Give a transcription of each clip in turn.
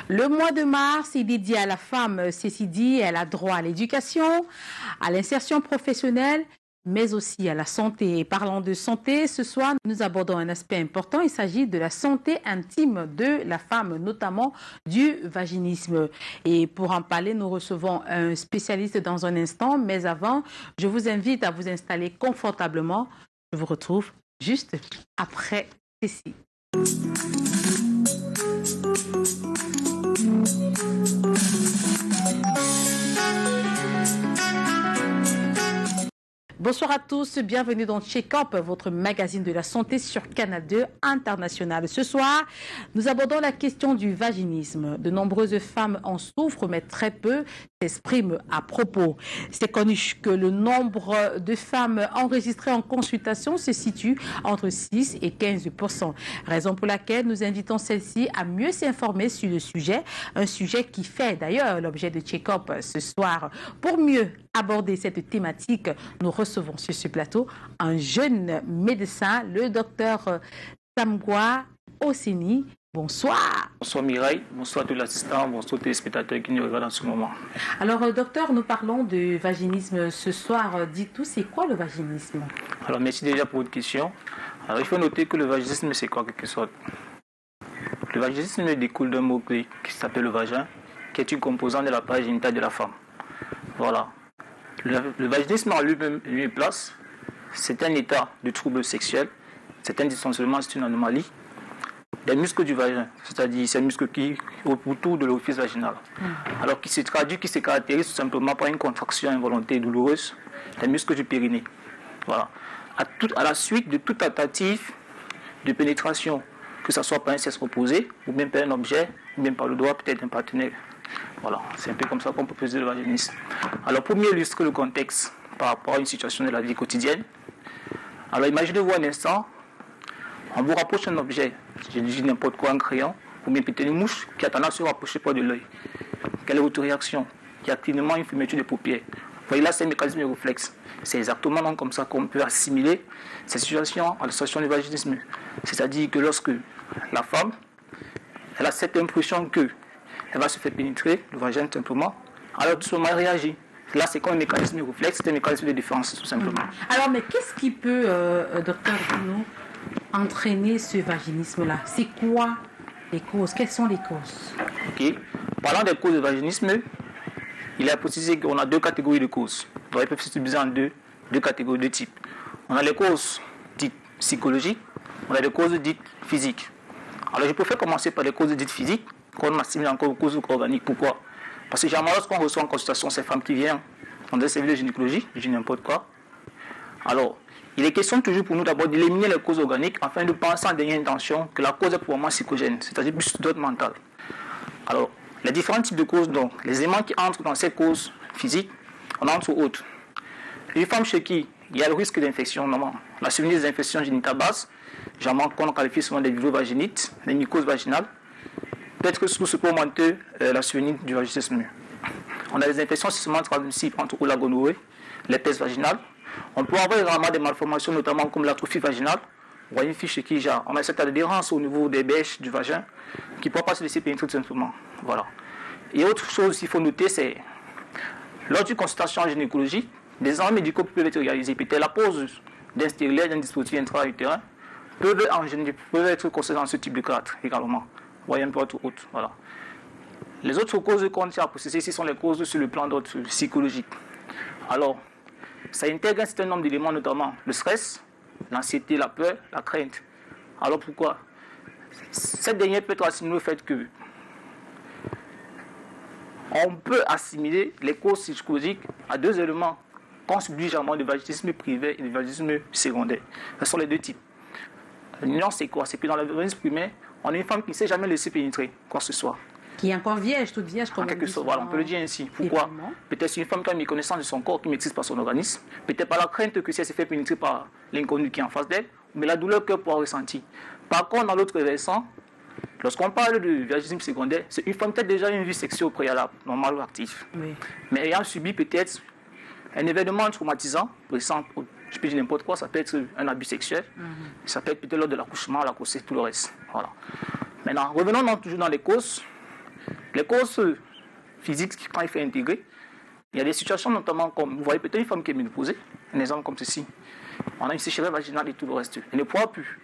Le mois de mars est dédié à la femme, ceci dit, elle a droit à l'éducation, à l'insertion professionnelle, mais aussi à la santé. Et parlant de santé, ce soir, nous abordons un aspect important. Il s'agit de la santé intime de la femme, notamment du vaginisme. Et pour en parler, nous recevons un spécialiste dans un instant. Mais avant, je vous invite à vous installer confortablement. Je vous retrouve juste après ceci. Bonsoir à tous, bienvenue dans Check-up, votre magazine de la santé sur Canal 2 International. Ce soir, nous abordons la question du vaginisme. De nombreuses femmes en souffrent, mais très peu s'expriment à propos. C'est connu que le nombre de femmes enregistrées en consultation se situe entre 6 et 15%. Raison pour laquelle nous invitons celles-ci à mieux s'informer sur le sujet, un sujet qui fait d'ailleurs l'objet de Check-up ce soir. Pour mieux aborder cette thématique, nous recevons sur ce plateau un jeune médecin, le docteur Samgwa Oseni. Bonsoir. Bonsoir Mireille, bonsoir tous les assistants, bonsoir tous les téléspectateurs qui nous regardent en ce moment. Alors docteur, nous parlons de vaginisme ce soir. Dites-nous, c'est quoi le vaginisme? Alors merci déjà pour votre question. Alors il faut noter que le vaginisme c'est quoi en quelque sorte? Le vaginisme découle d'un mot qui s'appelle le vagin, qui est une composante de la page génitale de la femme. Voilà. Le vaginisme en lui-même place, c'est un état de trouble sexuel, c'est un dysfonctionnement, c'est une anomalie des muscles du vagin, c'est-à-dire ces muscles qui autour de l'orifice vaginal. Alors qui se caractérise tout simplement par une contraction involontaire douloureuse des muscles du périnée. Voilà. À la suite de toute tentative de pénétration, que ce soit par un sexe opposé, ou même par un objet, ou même par le doigt peut-être d'un partenaire. Voilà, c'est un peu comme ça qu'on peut poser le vaginisme. Alors, pour mieux illustrer le contexte par rapport à une situation de la vie quotidienne, alors imaginez-vous un instant, on vous rapproche un objet, je dis n'importe quoi, un crayon, ou bien peut-être une mouche qui a tendance à se rapprocher près de l'œil. Quelle est votre réaction? Il y a activement une fermeture des paupières. Vous voyez là, c'est un mécanisme de réflexe. C'est exactement comme ça qu'on peut assimiler cette situation à la situation du vaginisme. C'est-à-dire que lorsque la femme, elle a cette impression que elle va se faire pénétrer, le vagin simplement, alors tout simplement elle réagit. Là, c'est comme un mécanisme de réflexe, c'est un mécanisme de défense, tout simplement. Alors, mais qu'est-ce qui peut, docteur Bruno, entraîner ce vaginisme-là? C'est quoi les causes? Quelles sont les causes? Ok. Parlant des causes de vaginisme, il est précisé qu'on a deux catégories de causes. Donc, ils peuvent se subdiviser en deux catégories de types. On a les causes dites psychologiques, on a les causes dites physiques. Alors, je préfère commencer par les causes dites physiques, qu'on assimile encore aux causes organiques. Pourquoi? Parce que généralement, lorsqu'on reçoit en consultation ces femmes qui viennent dans des services de gynécologie, je dis n'importe quoi, alors, il est question toujours pour nous d'abord d'éliminer les causes organiques afin de penser en dernière intention que la cause est probablement psychogène, c'est-à-dire plus d'ordre mental. Alors, les différents types de causes, donc, les éléments qui entrent dans ces causes physiques, on a entre autres une femme chez qui il y a le risque d'infection, normalement, la survenue des infections génitales basses, généralement qu'on qualifie souvent des vulvovaginites, des mycoses vaginales, peut-être sous ce augmenter la survenue du vaginisme. On a des infections sexuellement transmissibles entre la gonorrhée, l'herpès vaginal. On peut avoir également des malformations, notamment comme l'atrophie vaginale. Vous voyez une fille chez qui on a cette adhérence au niveau des bêches du vagin qui ne peut pas se laisser pénétrer tout simplement. Voilà. Et autre chose qu'il faut noter, c'est lors d'une consultation en gynécologie, des examens médicaux peuvent être réalisés. Peut-être la pose d'un stérilet, d'un dispositif intra-utérin peuvent être considérés dans ce type de cadre également. Vous voyez un peu autre. Voilà. Les autres causes qu'on tient à préciser ici sont les causes sur le plan d'ordre psychologique. Alors, ça intègre un certain nombre d'éléments, notamment le stress, l'anxiété, la peur, la crainte. Alors pourquoi? Cette dernière peut être assimilée au fait que on peut assimiler les causes psychologiques à deux éléments qu'on subit généralement, le vaginisme privé et le vaginisme secondaire. Ce sont les deux types. La nuance, c'est quoi? C'est que dans le vaginisme primaire, on a une femme qui ne s'est jamais laissée pénétrer, quoi que ce soit. Qui est encore vierge, toute vierge, comme en quelque sorte, voilà, on peut le dire ainsi. Pourquoi? Peut-être c'est une femme qui a une méconnaissance de son corps, qui ne maîtrise pas son organisme. Peut-être par la crainte que si elle se fait pénétrer par l'inconnu qui est en face d'elle, mais la douleur qu'elle pourra ressentir. Par contre, dans l'autre versant, lorsqu'on parle de vaginisme secondaire, c'est une femme qui a déjà une vie sexuelle au préalable, normale ou active. Oui. Mais ayant subi peut-être un événement traumatisant, par exemple, je peux dire n'importe quoi, ça peut être un abus sexuel, ça peut être peut-être lors de l'accouchement, la grossesse, tout le reste. Voilà. Maintenant, revenons donc toujours dans les causes. Les causes physiques, quand il faut intégrer, il y a des situations notamment comme, vous voyez peut-être une femme qui est ménopausée, un exemple comme ceci. On a une sécheresse vaginale et tout le reste. Elle ne pourra plus.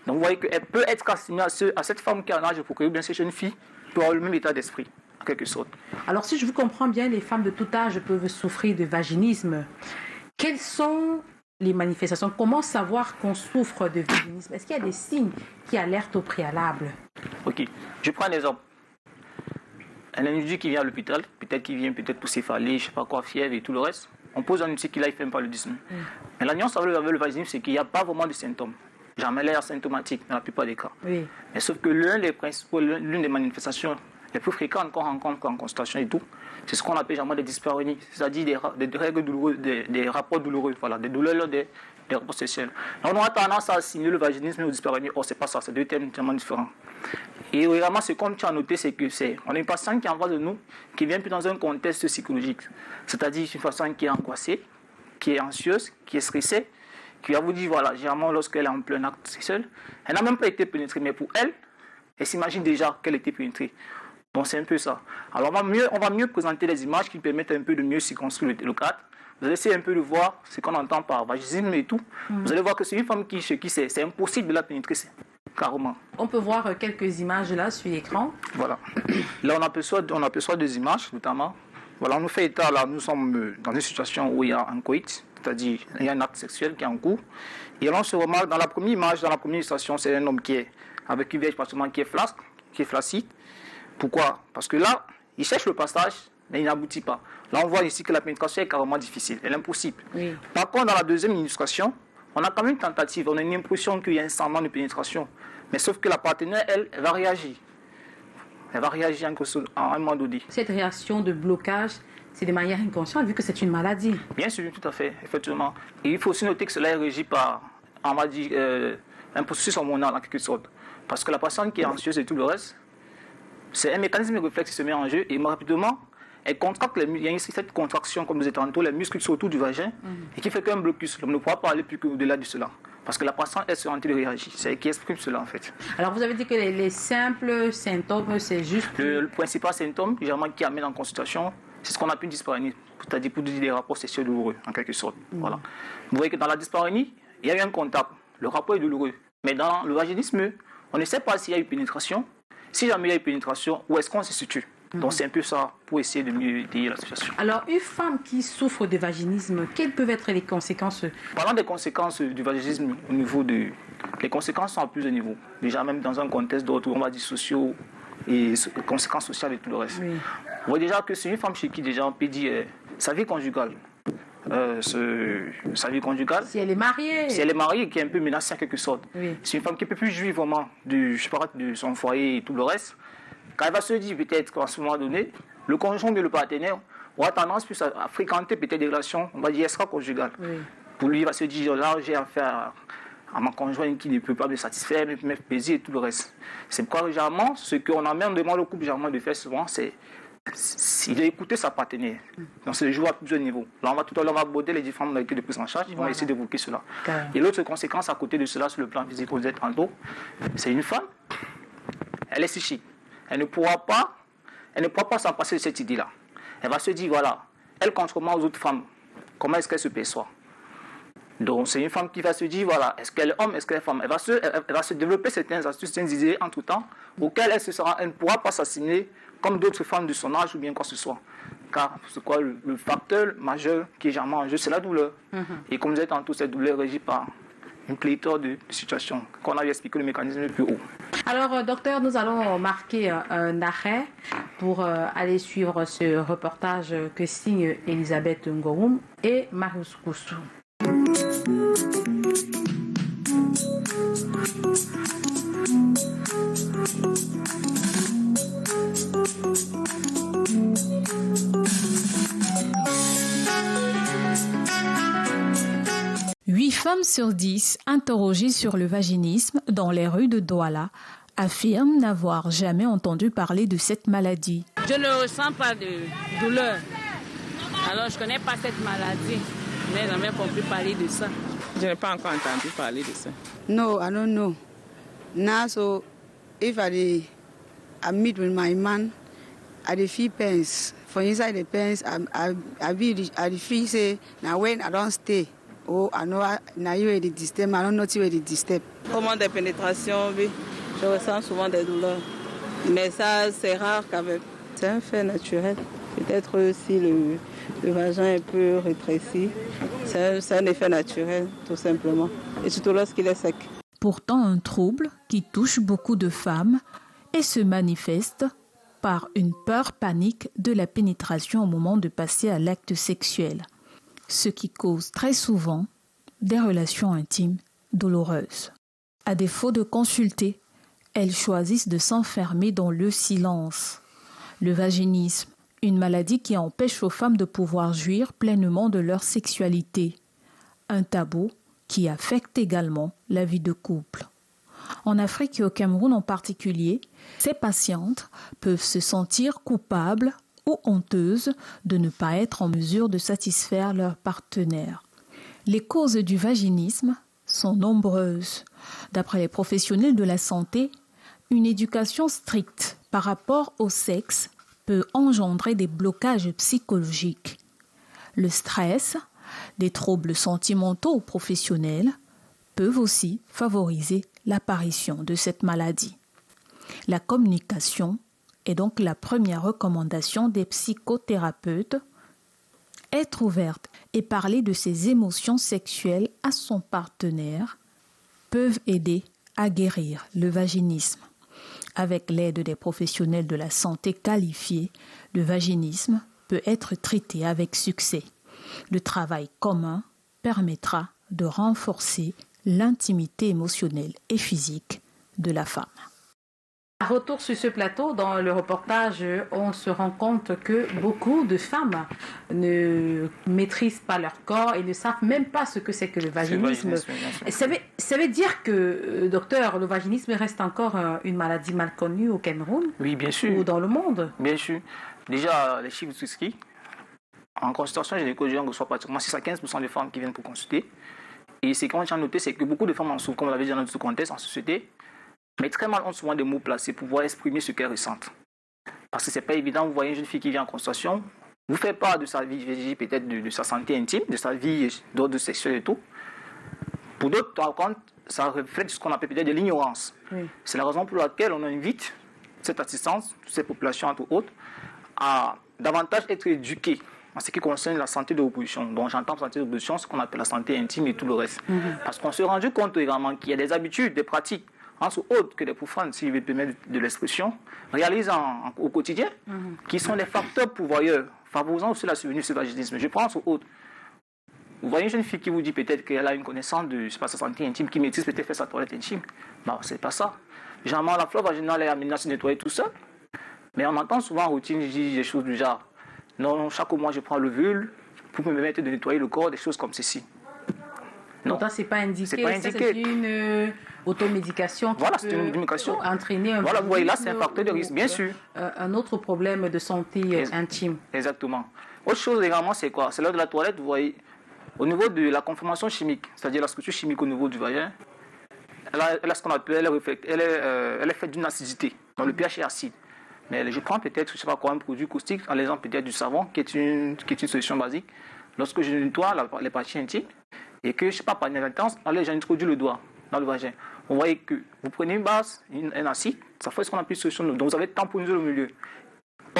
Donc vous voyez qu'elle peut être assimilée à cette femme qui a un âge pour que bien ces jeunes filles peuvent avoir le même état d'esprit, en quelque sorte. Alors si je vous comprends bien, les femmes de tout âge peuvent souffrir de vaginisme. Quelles sont les manifestations? Comment savoir qu'on souffre de vaginisme? Est-ce qu'il y a des signes qui alertent au préalable? Ok, je prends un exemple. Un individu qui vient à l'hôpital, peut-être qu'il vient peut-être pour céphalie, je ne sais pas quoi, fièvre et tout le reste, on pose un outil qu'il a, il fait un paludisme. Mais la nuance avec le vaginisme, c'est qu'il n'y a pas vraiment de symptômes. Jamais l'air symptomatique dans la plupart des cas. Oui. Mais sauf que l'une des manifestations les plus fréquentes qu'on rencontre en consultation et tout, c'est ce qu'on appelle généralement des dyspareunies, c'est-à-dire des règles douloureuses, des rapports douloureux, voilà, des douleurs des rapports sexuels. Donc on a tendance à assimiler le vaginisme aux dyspareunies. Oh, c'est pas ça, c'est deux thèmes totalement différents. Et vraiment, ce qu'on tient à noter, c'est que on a une patiente qui est en face de nous, qui vient plus dans un contexte psychologique. C'est-à-dire une patiente qui est angoissée, qui est anxieuse, qui est stressée, qui va vous dire, voilà, généralement, lorsqu'elle est en plein acte sexuel, elle n'a même pas été pénétrée, mais pour elle, elle s'imagine déjà qu'elle était pénétrée. Donc c'est un peu ça. Alors on va mieux présenter les images qui permettent un peu de mieux circonscrire le cadre. Vous allez essayer un peu de voir ce qu'on entend par vaginisme et tout. Vous allez voir que c'est une femme qui c'est impossible de la pénétrer, carrément. On peut voir quelques images là sur l'écran. Voilà. Là on aperçoit des images notamment. Voilà, on nous fait état là, nous sommes dans une situation où il y a un coït, c'est-à-dire il y a un acte sexuel qui est en cours. Et là on se remarque dans la première image, dans la première illustration, c'est un homme qui est avec une vierge pratiquement qui est flaccide. Pourquoi? Parce que là, il cherche le passage, mais il n'aboutit pas. Là, on voit ici que la pénétration est carrément difficile, elle est impossible. Oui. Par contre, dans la deuxième illustration, on a quand même une tentative, on a une impression qu'il y a un semblant de pénétration. Mais sauf que la partenaire, elle va réagir. Elle va réagir en un moment donné. Cette réaction de blocage, c'est de manière inconsciente, vu que c'est une maladie. Bien sûr, tout à fait, effectivement. Et il faut aussi noter que cela est régi par, on va dire, un processus hormonal en quelque sorte. Parce que la personne qui est anxieuse et tout le reste, c'est un mécanisme de réflexe qui se met en jeu et rapidement, elle contracte il y a cette contraction, comme nous étions tantôt, les muscles autour du vagin et qui fait qu'un blocus. On ne pourra pas aller plus qu'au-delà de cela. Parce que la personne, elle se sent de réagir. C'est elle qui exprime cela en fait. Alors vous avez dit que les simples symptômes, c'est juste... Le principal symptôme généralement qui amène en consultation, c'est ce qu'on appelle une dyspareunie, c'est-à-dire pour dire des rapports sexuels douloureux en quelque sorte. Voilà. Vous voyez que dans la dyspareunie, il y a eu un contact. Le rapport est douloureux. Mais dans le vaginisme, on ne sait pas s'il y a eu pénétration. Si jamais il y a eu pénétration, où est-ce qu'on se situe? Donc c'est un peu ça pour essayer de mieux étayer la situation. Alors une femme qui souffre de vaginisme, quelles peuvent être les conséquences? Parlant des conséquences du vaginisme au niveau de... Les conséquences sont à plusieurs niveaux. Déjà même dans un contexte d'autres, on va dire sociaux et conséquences sociales et tout le reste. Oui. On voit déjà que c'est une femme chez qui déjà on peut dire sa vie conjugale. Sa vie conjugale. Si elle est mariée. Si elle est mariée, qui est un peu menacée en quelque sorte. Oui. C'est une femme qui ne peut plus jouir vraiment de son foyer et tout le reste. Quand elle va se dire peut-être qu'à ce moment donné, le conjoint de le partenaire aura tendance plus à fréquenter peut-être des relations, on va dire extra-conjugales. Oui. Pour lui, il va se dire là, j'ai affaire à ma conjointe qui ne peut pas me satisfaire, me faire plaisir et tout le reste. C'est pourquoi, généralement, ce qu'on demande au couple généralement de faire souvent, c'est d'écouter sa partenaire. Donc c'est le jouer à plusieurs niveaux. Là, on va aborder les différentes modalités de prise en charge, on va essayer d'évoquer cela. Et l'autre conséquence à côté de cela, sur le plan physique, vous êtes en dos, c'est une femme, elle est psychique. Elle ne pourra pas s'en passer de cette idée-là. Elle va se dire, voilà, elle contrairement aux autres femmes, comment est-ce qu'elle se perçoit? Donc c'est une femme qui va se dire, voilà, est-ce qu'elle est homme, est-ce qu'elle est femme? Elle va se développer certaines astuces, certaines idées entre temps, auxquelles elle ne pourra pas s'assimiler comme d'autres femmes de son âge ou bien quoi que ce soit. Car c'est quoi le facteur majeur qui est généralement en jeu, c'est la douleur. Et comme vous êtes tantôt, cette douleur est régie par une pléthore de situations qu'on avait expliqué le mécanisme plus haut. Alors, docteur, nous allons marquer un arrêt pour aller suivre ce reportage que signe Elisabeth Ngorum et Marius Koussou. Femmes sur 10 interrogées sur le vaginisme dans les rues de Douala affirment n'avoir jamais entendu parler de cette maladie. Je ne ressens pas de douleur. Alors je ne connais pas cette maladie. Je n'ai jamais compris parler de ça. Je n'ai pas encore entendu parler de ça. No, I don't know. Now, so if I meet with my man, I dey feel pains. For inside the pains, I dey feel say now when I don't stay, oh I know now you dey disturb, I don't know where dey disturb. Comment des pénétrations, oui. Je ressens souvent des douleurs. Mais ça, c'est rare quand même. C'est un fait naturel. Peut-être si le vagin est un peu rétréci, c'est un effet naturel, tout simplement. Et surtout lorsqu'il est sec. Pourtant un trouble qui touche beaucoup de femmes et se manifeste par une peur panique de la pénétration au moment de passer à l'acte sexuel, ce qui cause très souvent des relations intimes douloureuses. À défaut de consulter, elles choisissent de s'enfermer dans le silence. Le vaginisme, une maladie qui empêche aux femmes de pouvoir jouir pleinement de leur sexualité. Un tabou qui affecte également la vie de couple. En Afrique et au Cameroun en particulier, ces patientes peuvent se sentir coupables ou honteuses de ne pas être en mesure de satisfaire leur partenaire. Les causes du vaginisme sont nombreuses. D'après les professionnels de la santé, une éducation stricte par rapport au sexe peut engendrer des blocages psychologiques. Le stress, des troubles sentimentaux ou professionnels peuvent aussi favoriser l'apparition de cette maladie. La communication est donc la première recommandation des psychothérapeutes. Être ouverte et parler de ses émotions sexuelles à son partenaire peuvent aider à guérir le vaginisme. Avec l'aide des professionnels de la santé qualifiés, le vaginisme peut être traité avec succès. Le travail commun permettra de renforcer l'intimité émotionnelle et physique de la femme. Retour sur ce plateau, dans le reportage, on se rend compte que beaucoup de femmes ne maîtrisent pas leur corps et ne savent même pas ce que c'est que le vaginisme. Ça veut dire que, docteur, le vaginisme reste encore une maladie mal connue au Cameroun? Oui, bien sûr. Ou dans le monde? Bien sûr. Déjà, les chiffres du ski, en consultation gynécologique, on reçoit pratiquement 6 à 15% des femmes qui viennent pour consulter. Et ce qu'on a noté, c'est que beaucoup de femmes en souffrent, comme on l'avait dit dans notre contexte, en société, mais très mal ont souvent des mots placés pour pouvoir exprimer ce qu'elles ressentent. Parce que ce n'est pas évident, vous voyez une jeune fille qui vient en consultation, vous faites part de sa vie, peut-être de sa santé intime, de sa vie d'ordre sexuel et tout. Pour d'autres, par contre, ça reflète ce qu'on appelle peut-être de l'ignorance. Oui. C'est la raison pour laquelle on invite cette assistance, ces populations entre autres, à davantage être éduquées en ce qui concerne la santé de reproduction. Donc j'entends santé de reproduction, ce qu'on appelle la santé intime et tout le reste. Parce qu'on s'est rendu compte également qu'il y a des habitudes, des pratiques, entre autres que les profanes, si je vais permettre de l'expression, réalisent au quotidien, qui sont des facteurs pourvoyeurs, favorisant aussi la survenue de ce vaginisme. Je prends entre autres. Vous voyez une jeune fille qui vous dit peut-être qu'elle a une connaissance de sa santé intime, qui maîtrise peut-être faire sa toilette intime. Bon, c'est pas ça. Généralement, la flore vaginale est amenée à se nettoyer tout seul. Mais on entend souvent en routine, je dis des choses du genre, non, chaque mois je prends le vulve pour me permettre de nettoyer le corps, des choses comme ceci. Non, c'est pas indiqué. C'est pas indiqué. C'est une automédication qui c'est une médication. Entraîner un vous voyez là, c'est un facteur de risque, bien sûr. Un autre problème de santé intime. Exactement. Autre chose également, c'est quoi? C'est lors de la toilette, vous voyez, au niveau de la conformation chimique, c'est-à-dire la structure chimique au niveau du vagin, elle a ce qu'on appelle, elle est faite d'une acidité. Donc le pH est acide. Mais je prends peut-être, je ne sais pas quoi, un produit caustique, en l'exemple peut-être du savon, qui est une solution basique. Lorsque je nettoie les parties intimes, et que, je ne sais pas, par inadvertance, allez, j'introduis le doigt dans le vagin. Vous voyez que vous prenez une base, un acide, ça fait ce qu'on appelle une solution. Donc vous avez tamponné le milieu.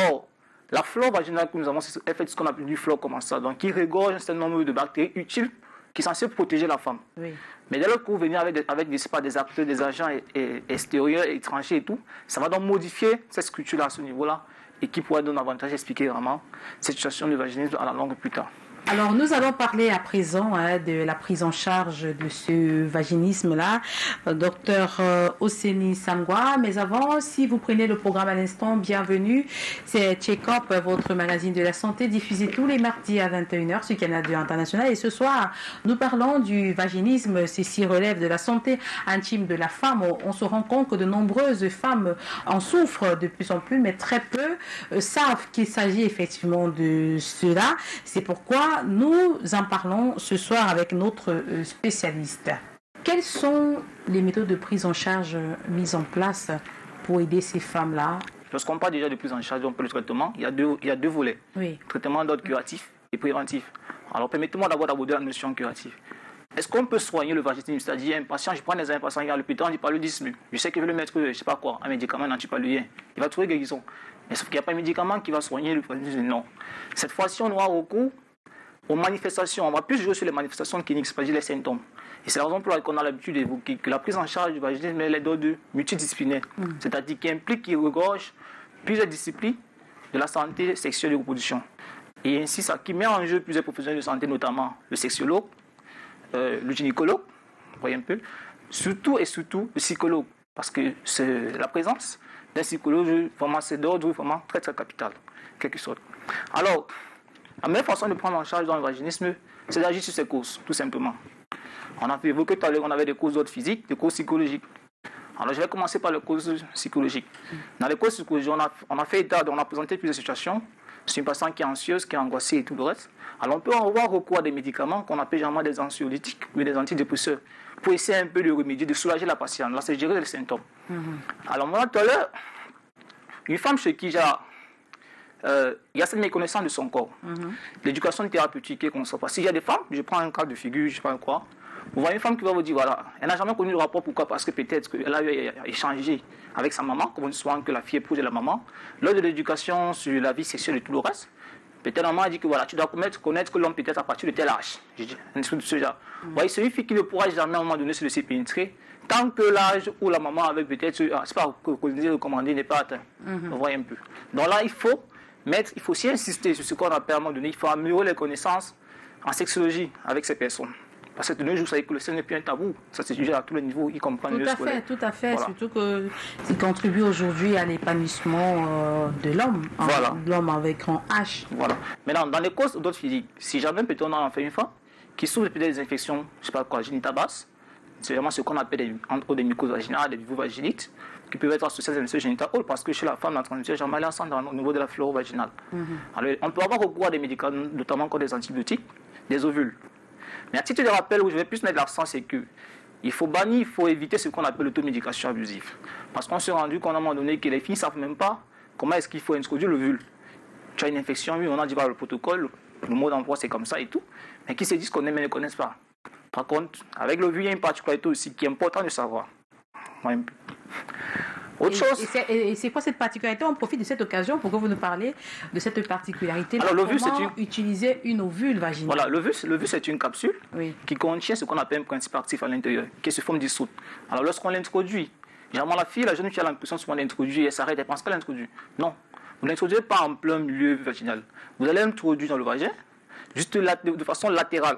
Or, la flore vaginale que nous avons, elle fait ce qu'on appelle du flore comme ça, donc qui regorge un certain nombre de bactéries utiles qui sont censées protéger la femme. Oui. Mais dès lors que vous venez avec des acteurs, des agents extérieurs, étrangers et tout, ça va donc modifier cette structure-là à ce niveau-là et qui pourrait donner avantage expliquer vraiment cette situation de vaginisme à la longue plus tard. Alors, nous allons parler à présent de la prise en charge de ce vaginisme-là, docteur Oseni Sangwa. Mais avant, si vous prenez le programme à l'instant, bienvenue. C'est Check-up, votre magazine de la santé, diffusé tous les mardis à 21h sur Canal 2 International. Et ce soir, nous parlons du vaginisme. Ceci relève de la santé intime de la femme. On se rend compte que de nombreuses femmes en souffrent de plus en plus, mais très peu savent qu'il s'agit effectivement de cela. C'est pourquoi nous en parlons ce soir avec notre spécialiste. Quelles sont les méthodes de prise en charge mises en place pour aider ces femmes-là lorsqu'on parle déjà de prise en charge de traitement, il y a deux volets. Oui. Traitement d'ordre curatif et préventif. Alors, permettez-moi d'abord d'aborder la notion curative. Est-ce qu'on peut soigner le vaginisme? C'est-à-dire, un patient, je prends des patients qui vont à l'hôpital, on dit paludisme. Je sais que je vais lui mettre, je ne sais pas quoi, un médicament antipaludien. Il va trouver guérison. Mais sauf qu'il n'y a pas un médicament qui va soigner le vaginisme. Non. Cette fois-ci, on aura recours aux manifestations. On va plus jouer sur les manifestations cliniques, c'est-à-dire les symptômes. Et c'est la raison pour laquelle on a l'habitude d'évoquer que la prise en charge du vaginisme est d'ordre multidisciplinaire. C'est-à-dire qui implique, qui regorge plusieurs disciplines de la santé sexuelle et de reproduction. Et ainsi, ça qui met en jeu plusieurs professionnels de santé, notamment le sexologue, le gynécologue, vous voyez un peu, surtout le psychologue, parce que c'est la présence d'un psychologue, vraiment, c'est d'ordre vraiment très très capital, quelque sorte. Alors, la meilleure façon de prendre en charge dans le vaginisme, c'est d'agir sur ces causes, tout simplement. On a évoqué tout à l'heure qu'on avait des causes d'ordre physique, des causes psychologiques. Alors, je vais commencer par les causes psychologiques. Dans les causes psychologiques, on a fait état, on a présenté plusieurs situations. C'est une patiente qui est anxieuse, qui est angoissée et tout le reste. Alors, on peut avoir recours à des médicaments qu'on appelle généralement des anxiolytiques ou des antidépresseurs pour essayer un peu de remédier, de soulager la patiente. Là, c'est gérer les symptômes. Alors, moi, tout à l'heure, une femme chez qui il y a cette méconnaissance de son corps, l'éducation thérapeutique qu'on ne sait pas. S'il y a des femmes, je prends un cas de figure, je ne sais pas quoi, vous voyez une femme qui va vous dire, voilà, elle n'a jamais connu le rapport, pourquoi? Parce que peut-être qu'elle a échangé avec sa maman, comme on dit souvent que la fille épouse de la maman, lors de l'éducation sur la vie sexuelle et tout le reste. Peut-être la maman a dit que voilà, tu dois connaître que l'homme peut-être à partir de tel âge. J'ai dit, un truc de ce genre. Vous voyez, c'est une fille qui ne pourra jamais à un moment donné se laisser pénétrer tant que l'âge où la maman avait peut-être, c'est pas recommandé, n'est pas atteint. Vous voyez un peu. Donc là, il faut aussi insister sur ce qu'on appelle à un moment donné, il faut améliorer les connaissances en sexologie avec ces personnes. Parce que de nos jours, ça dit que le sexe n'est plus un tabou. Ça se sujet à tous les niveaux, y compris le milieu scolaire. Tout à fait. Voilà. Surtout que ça contribue aujourd'hui à l'épanouissement de l'homme. Voilà. L'homme avec grand H. Voilà. Maintenant, dans les causes d'autres physiques, si jamais peut-être on a fait une femme qui souffre peut-être des infections, je ne sais pas quoi, génitales basses, c'est vraiment ce qu'on appelle des mycoses vaginales, des vulvovaginites, qui peuvent être associées à des infections génitales hautes, parce que chez la femme, la transmission est jamais ensemble au niveau de la flore vaginale. Alors, on peut avoir recours à des médicaments, notamment comme des antibiotiques, des ovules. Mais à titre de rappel, où je vais plus mettre l'accent, c'est que il faut éviter ce qu'on appelle l'automédication abusive. Parce qu'on s'est rendu compte à un moment donné que les filles ne savent même pas comment est-ce qu'il faut introduire l'ovule. Tu as une infection, oui, on a dit par le protocole, le mot d'emploi c'est comme ça et tout, mais qui se disent qu'on aime mais ne connaissent pas. Par contre, avec l'ovule, il y a une particularité aussi qui est importante de savoir. Autre chose. Et c'est quoi cette particularité? On profite de cette occasion pour que vous nous parliez de cette particularité. Alors, l'ovule, comment utiliser une ovule vaginale? Voilà, l'ovule, c'est une capsule qui contient ce qu'on appelle un principe actif à l'intérieur, qui est sous forme dissoute. Alors, lorsqu'on l'introduit, généralement la jeune fille a l'impression souvent d'introduire et s'arrête, elle pense qu'elle l'introduit. Non, vous ne l'introduisez pas en plein milieu vaginal. Vous allez l'introduire dans le vagin, juste de façon latérale.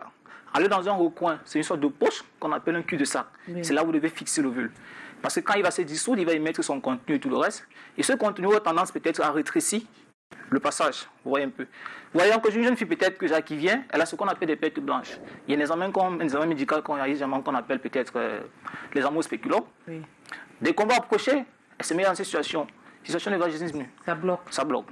Allez dans un recoin, c'est une sorte de poche qu'on appelle un cul-de-sac. C'est là où vous devez fixer l'ovule. Parce que quand il va se dissoudre, il va y mettre son contenu et tout le reste. Et ce contenu aura tendance peut-être à rétrécir le passage. Vous voyez un peu. Vous voyez que une jeune fille peut-être qui vient, elle a ce qu'on appelle des pertes blanches. Il y a des examens médicaux qu'on appelle peut-être les amours spéculants. Dès qu'on va approcher, elle se met dans cette situation de vaginisme. Ça bloque. Ça bloque.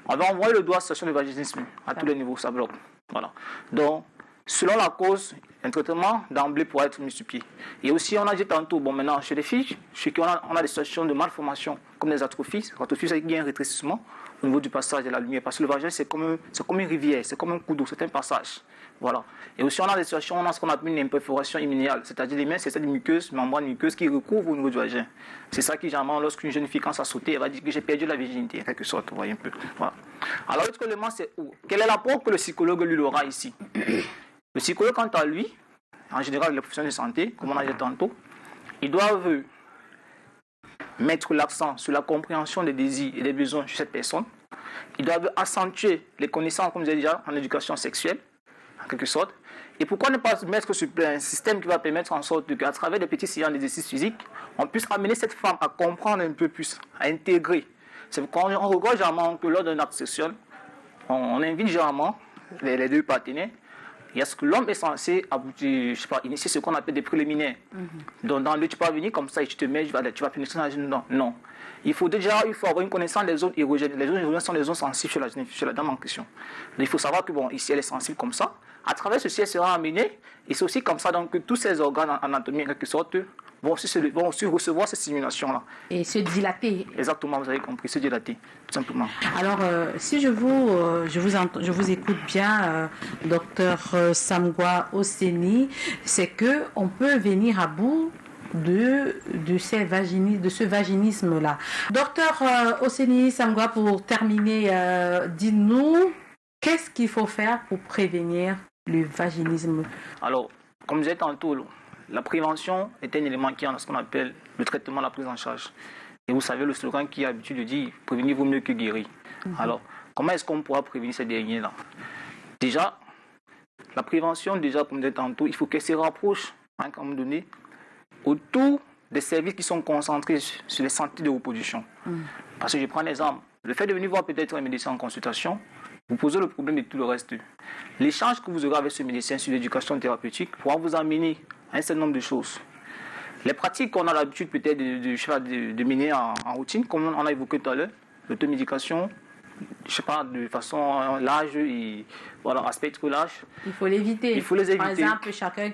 On va envoyer le doigt à cette situation de vaginisme à tous les niveaux, ça bloque. Voilà. Donc, selon la cause, un traitement d'emblée pourrait être mis sur pied. Et aussi, on a dit tantôt, maintenant, chez les filles, chez qui on a des situations de malformation, comme des atrophies. L'atrophies, c'est qu'il y a un rétrécissement au niveau du passage de la lumière. Parce que le vagin, c'est comme une rivière, c'est comme un coup d'eau, c'est un passage. Voilà. Et aussi, on a des situations, on a ce qu'on appelle une imperforation immuniale. C'est-à-dire, les mains, c'est cette membrane muqueuse qui recouvre au niveau du vagin. C'est ça qui, généralement, lorsqu'une jeune fille commence à sauter, elle va dire que j'ai perdu la virginité, en quelque sorte. Vous voyez un peu. Voilà. Alors, l'autre élément, c'est où? Quel est l'apport que le psychologue lui aura ici? Le psychologue, quant à lui, en général, les professionnels de santé, comme on a dit tantôt, ils doivent mettre l'accent sur la compréhension des désirs et des besoins chez cette personne. Ils doivent accentuer les connaissances, comme je l'ai dit déjà, en éducation sexuelle, en quelque sorte. Et pourquoi ne pas mettre sur un système qui va permettre en sorte qu'à travers des petits séances d'exercice physique, on puisse amener cette femme à comprendre un peu plus, à intégrer. C'est quand on regarde généralement que lors d'un acte sexuel, on invite généralement les deux partenaires. Il y a ce que l'homme est censé aboutir, je sais pas, initier ce qu'on appelle des préliminaires. Donc, dans le tu peux venir comme ça et tu te mets, tu vas pénétrer dans la zone. Non. Il faut avoir une connaissance des zones érogènes. Les zones érogènes sont des zones sensibles chez la dame en question. Donc, il faut savoir que, bon, ici, elle est sensible comme ça. À travers ceci, elle sera amenée. Et c'est aussi comme ça donc, que tous ces organes anatomiques, en quelque sorte, vont aussi recevoir ces stimulations-là. Et se dilater. Exactement, vous avez compris, se dilater, tout simplement. Alors, si je vous écoute bien, docteur Samgwa Oseni, c'est qu'on peut venir à bout de ce vaginisme-là. Docteur Oseni Samgwa, pour terminer, dites-nous, qu'est-ce qu'il faut faire pour prévenir le vaginisme? Alors, comme je disais tantôt, la prévention est un élément qui est dans ce qu'on appelle le traitement, la prise en charge. Et vous savez, le slogan qui a l'habitude de dire « prévenir vaut mieux que guérir ». Alors, comment est-ce qu'on pourra prévenir ces derniers-là? Déjà, la prévention, comme je disais tantôt, il faut qu'elle se rapproche, à un moment donné, autour des services qui sont concentrés sur les santé de reproduction. Parce que je prends l'exemple, le fait de venir voir peut-être un médecin en consultation, vous posez le problème de tout le reste. L'échange que vous aurez avec ce médecin sur l'éducation thérapeutique pourra vous amener à un certain nombre de choses. Les pratiques qu'on a l'habitude peut-être de mener en routine, comme on a évoqué tout à l'heure, l'automédication, de façon large et voilà, aspect trop large. Il faut l'éviter. Il faut les éviter. Par exemple,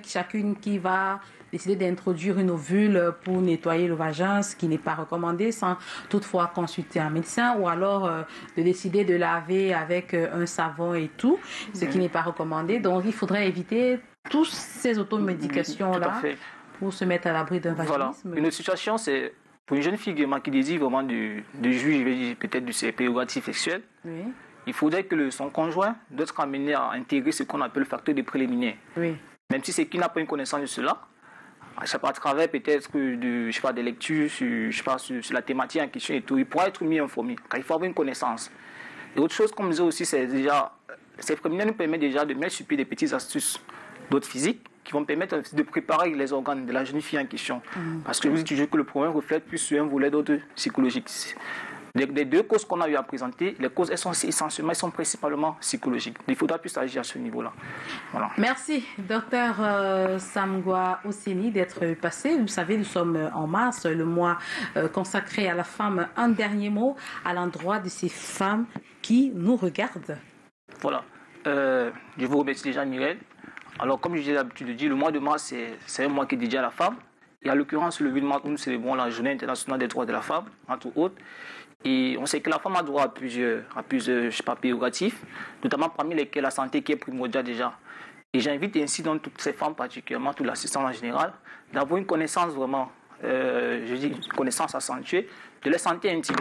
chacune qui va décider d'introduire une ovule pour nettoyer le vagin, ce qui n'est pas recommandé, sans toutefois consulter un médecin, ou alors de décider de laver avec un savon et tout, ce qui n'est pas recommandé. Donc, il faudrait éviter toutes ces automédications-là pour se mettre à l'abri d'un vaginisme. Voilà. Une autre situation, c'est pour une jeune fille qui désire vraiment de jouir, je vais dire, peut-être de ses prérogatives sexuelles. Oui. Il faudrait que son conjoint doit être amené à intégrer ce qu'on appelle le facteur de préliminaire. Oui. Même si c'est qu'il n'a pas une connaissance de cela, à travers peut-être des lectures sur la thématique en question et tout, il pourra être mieux informé, car il faut avoir une connaissance. Et autre chose, comme je disais aussi, c'est déjà, ces préliminaires nous permettent déjà de mettre sur pied des petites astuces d'autres physiques qui vont permettre de préparer les organes de la jeune fille en question. Parce que je vous dis toujours que le problème reflète plus sur un volet d'ordre psychologique. Des deux causes qu'on a eu à présenter, les causes elles sont principalement psychologiques. Il faudra plus agir à ce niveau-là. Voilà. Merci, docteur Samgwa Oseni, d'être passé. Vous savez, nous sommes en mars, le mois consacré à la femme. Un dernier mot à l'endroit de ces femmes qui nous regardent. Voilà. Je vous remercie déjà, Mireille. Alors, comme j'ai l'habitude de dire, le mois de mars, c'est un mois qui est dédié à la femme. Et à l'occurrence, le 8 mars, nous célébrons la Journée internationale des droits de la femme, entre autres. Et on sait que la femme a droit à plusieurs prérogatives, notamment parmi lesquelles la santé qui est primordiale déjà. Et j'invite ainsi donc toutes ces femmes, particulièrement toutes l'assistance en général, d'avoir une connaissance vraiment, une connaissance accentuée de la santé intime.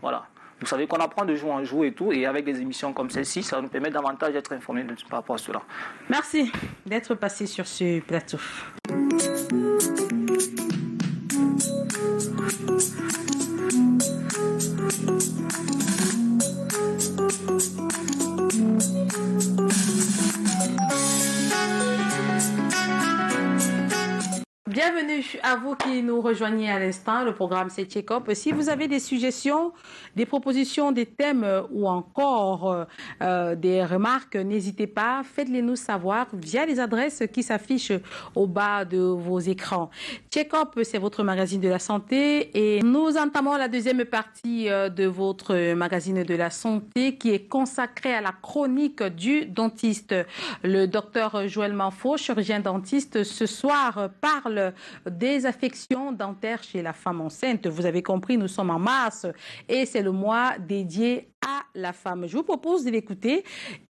Voilà. Vous savez qu'on apprend de jour en jour et tout, et avec des émissions comme celle-ci, ça nous permet davantage d'être informés par rapport à cela. Merci d'être passé sur ce plateau. Bienvenue à vous qui nous rejoignez à l'instant. Le programme c'est Check-up. Si vous avez des suggestions, des propositions, des thèmes ou encore des remarques, n'hésitez pas, faites-les nous savoir via les adresses qui s'affichent au bas de vos écrans. Check-up, c'est votre magazine de la santé et nous entamons la deuxième partie de votre magazine de la santé qui est consacrée à la chronique du dentiste. Le docteur Joël Manfo, chirurgien dentiste, ce soir parle des affections dentaires chez la femme enceinte. Vous avez compris, nous sommes en mars et c'est le mois dédié à la femme. Je vous propose de l'écouter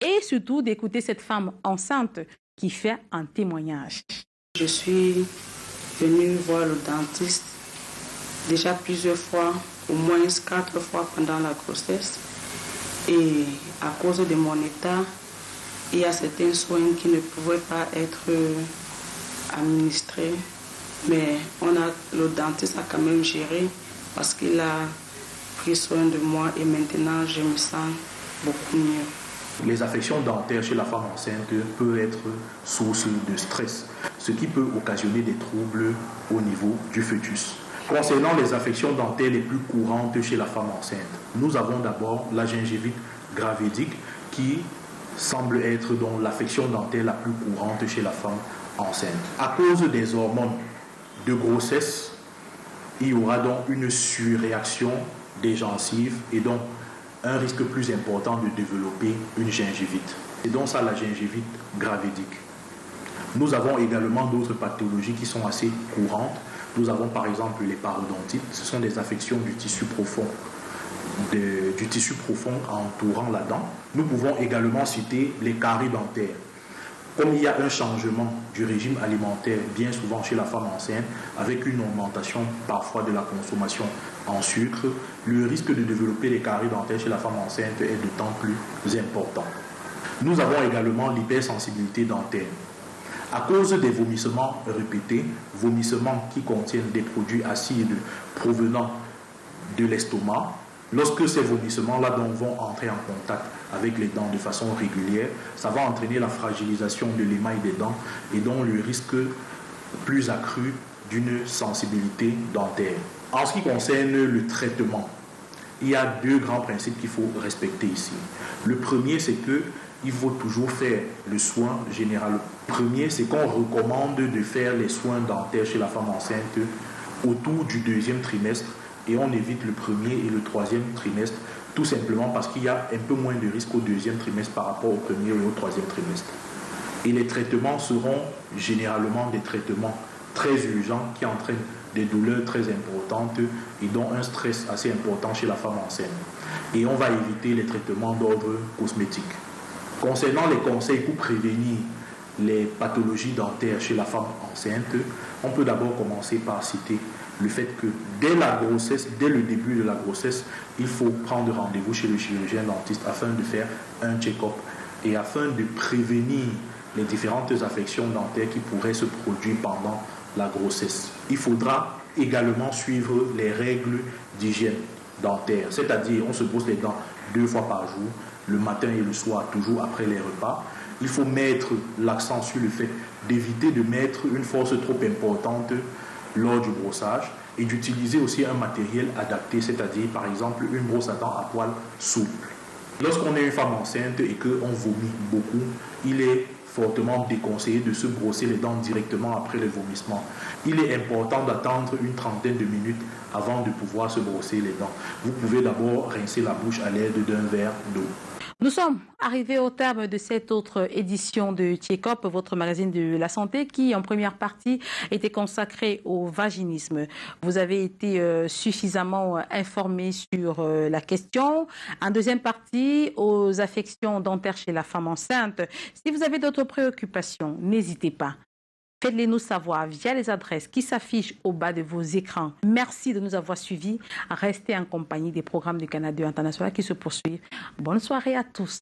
et surtout d'écouter cette femme enceinte qui fait un témoignage. Je suis venue voir le dentiste déjà plusieurs fois, au moins 4 fois pendant la grossesse. Et à cause de mon état, il y a certains soins qui ne pouvaient pas être administrés. Mais le dentiste a quand même géré parce qu'il a pris soin de moi et maintenant je me sens beaucoup mieux. Les affections dentaires chez la femme enceinte peuvent être source de stress, ce qui peut occasionner des troubles au niveau du fœtus. Concernant les affections dentaires les plus courantes chez la femme enceinte, nous avons d'abord la gingivite gravidique qui semble être donc l'affection dentaire la plus courante chez la femme enceinte. À cause des hormones de grossesse, il y aura donc une surréaction des gencives et donc un risque plus important de développer une gingivite. C'est donc ça la gingivite gravidique. Nous avons également d'autres pathologies qui sont assez courantes, Nous avons par exemple les parodontites, ce sont des affections du tissu profond, entourant la dent. Nous pouvons également citer les caries dentaires. Comme il y a un changement du régime alimentaire bien souvent chez la femme enceinte, avec une augmentation parfois de la consommation en sucre, le risque de développer les caries dentaires chez la femme enceinte est d'autant plus important. Nous avons également l'hypersensibilité dentaire. À cause des vomissements répétés, vomissements qui contiennent des produits acides provenant de l'estomac, lorsque ces vomissements-là vont entrer en contact avec les dents de façon régulière, ça va entraîner la fragilisation de l'émail des dents et donc le risque plus accru d'une sensibilité dentaire. En ce qui concerne le traitement, il y a deux grands principes qu'il faut respecter ici. Le premier, c'est qu'il faut toujours faire le soin général. Le premier, c'est qu'on recommande de faire les soins dentaires chez la femme enceinte autour du 2e trimestre et on évite le 1er et le 3e trimestre, tout simplement parce qu'il y a un peu moins de risques au 2e trimestre par rapport au 1er et au 3e trimestre. Et les traitements seront généralement des traitements très urgents qui entraînent des douleurs très importantes et dont un stress assez important chez la femme enceinte. Et on va éviter les traitements d'ordre cosmétique. Concernant les conseils pour prévenir les pathologies dentaires chez la femme enceinte, on peut d'abord commencer par citer le fait que dès la grossesse, dès le début de la grossesse, il faut prendre rendez-vous chez le chirurgien dentiste afin de faire un check-up et afin de prévenir les différentes affections dentaires qui pourraient se produire pendant la grossesse. Il faudra également suivre les règles d'hygiène dentaire, c'est-à-dire on se brosse les dents 2 fois par jour, le matin et le soir, toujours après les repas. Il faut mettre l'accent sur le fait d'éviter de mettre une force trop importante lors du brossage et d'utiliser aussi un matériel adapté, c'est-à-dire par exemple une brosse à dents à poil souple. Lorsqu'on est une femme enceinte et qu'on vomit beaucoup, il est fortement déconseillé de se brosser les dents directement après le vomissement. Il est important d'attendre une trentaine de minutes avant de pouvoir se brosser les dents. Vous pouvez d'abord rincer la bouche à l'aide d'un verre d'eau. Nous sommes arrivés au terme de cette autre édition de Check-up, votre magazine de la santé, qui en première partie était consacrée au vaginisme. Vous avez été suffisamment informés sur la question. En deuxième partie, aux affections dentaires chez la femme enceinte. Si vous avez d'autres préoccupations, n'hésitez pas. Faites-les nous savoir via les adresses qui s'affichent au bas de vos écrans. Merci de nous avoir suivis. Restez en compagnie des programmes du Canal 2 International qui se poursuivent. Bonne soirée à tous.